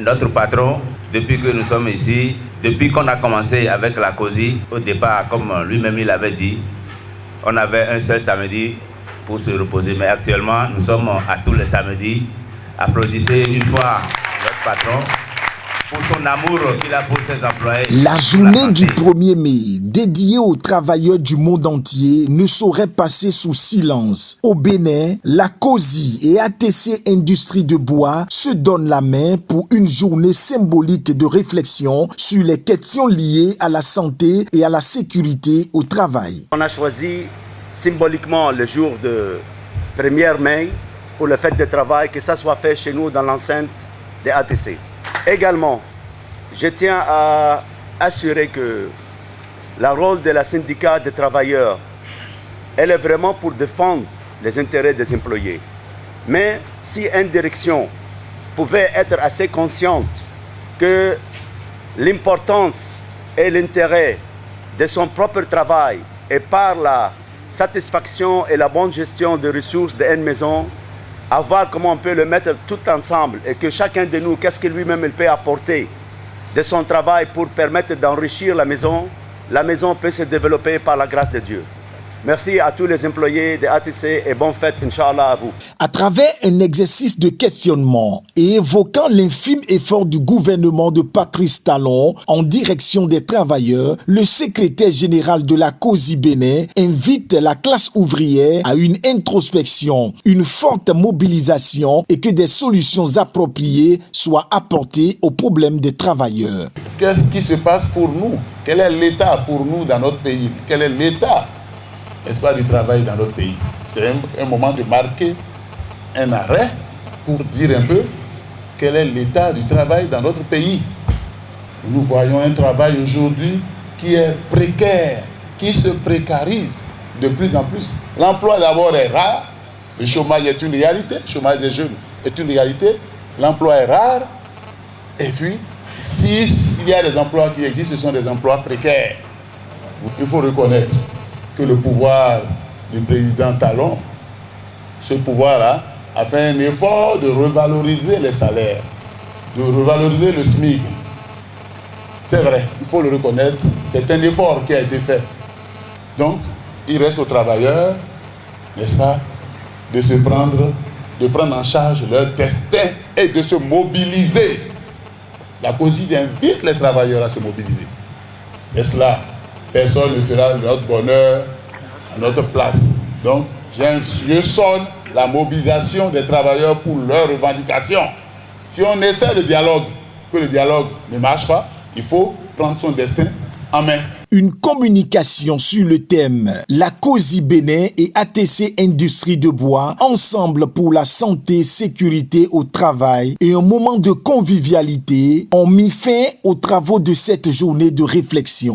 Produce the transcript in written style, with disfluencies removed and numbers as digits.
notre patron, depuis que nous sommes ici, depuis qu'on a commencé avec la COSI, au départ, comme lui-même il avait dit, on avait un seul samedi pour se reposer. Mais actuellement, nous sommes à tous les samedis. Applaudissez une fois notre patron pour son amour qu'il a pour ses employés. La journée du 1er mai, dédiée aux travailleurs du monde entier, ne saurait passer sous silence. Au Bénin, la COSI et ATC Industrie de Bois se donnent la main pour une journée symbolique de réflexion sur les questions liées à la santé et à la sécurité au travail. On a choisi symboliquement le jour de 1er mai pour le fête de travail, que ça soit fait chez nous dans l'enceinte des ATC. Également, je tiens à assurer que le rôle de la syndicat des travailleurs, elle est vraiment pour défendre les intérêts des employés. Mais si une direction pouvait être assez consciente que l'importance et l'intérêt de son propre travail et par la satisfaction et la bonne gestion des ressources d'une maison, à voir comment on peut le mettre tout ensemble et que chacun de nous, qu'est-ce que lui-même il peut apporter de son travail pour permettre d'enrichir la maison peut se développer par la grâce de Dieu. Merci à tous les employés de ATC et bonne fête, Inch'Allah, à vous. À travers un exercice de questionnement et évoquant l'infime effort du gouvernement de Patrice Talon en direction des travailleurs, le secrétaire général de la COSI Bénin invite la classe ouvrière à une introspection, une forte mobilisation et que des solutions appropriées soient apportées aux problèmes des travailleurs. Qu'est-ce qui se passe pour nous? Quel est l'état pour nous dans notre pays? Quel est l'état, n'est-ce pas, du travail dans notre pays? C'est un moment de marquer un arrêt pour dire un peu quel est l'état du travail dans notre pays. Nous voyons un travail aujourd'hui qui est précaire, qui se précarise de plus en plus. L'emploi d'abord est rare, le chômage est une réalité, le chômage des jeunes est une réalité, l'emploi est rare, et puis s'il y a des emplois qui existent, ce sont des emplois précaires. Il faut reconnaître que le pouvoir du président Talon, ce pouvoir-là, a fait un effort de revaloriser les salaires, de revaloriser le SMIC. C'est vrai, il faut le reconnaître, c'est un effort qui a été fait. Donc, il reste aux travailleurs, n'est-ce pas, de prendre en charge leur destin et de se mobiliser. La COSI invite les travailleurs à se mobiliser. C'est cela. Personne ne fera notre bonheur à notre place. Donc, je sonne la mobilisation des travailleurs pour leurs revendications. Si on essaie le dialogue, que le dialogue ne marche pas, il faut prendre son destin en main. Une communication sur le thème « La COSI Bénin et ATC Industrie de Bois, ensemble pour la santé, sécurité au travail et un moment de convivialité » ont mis fin aux travaux de cette journée de réflexion.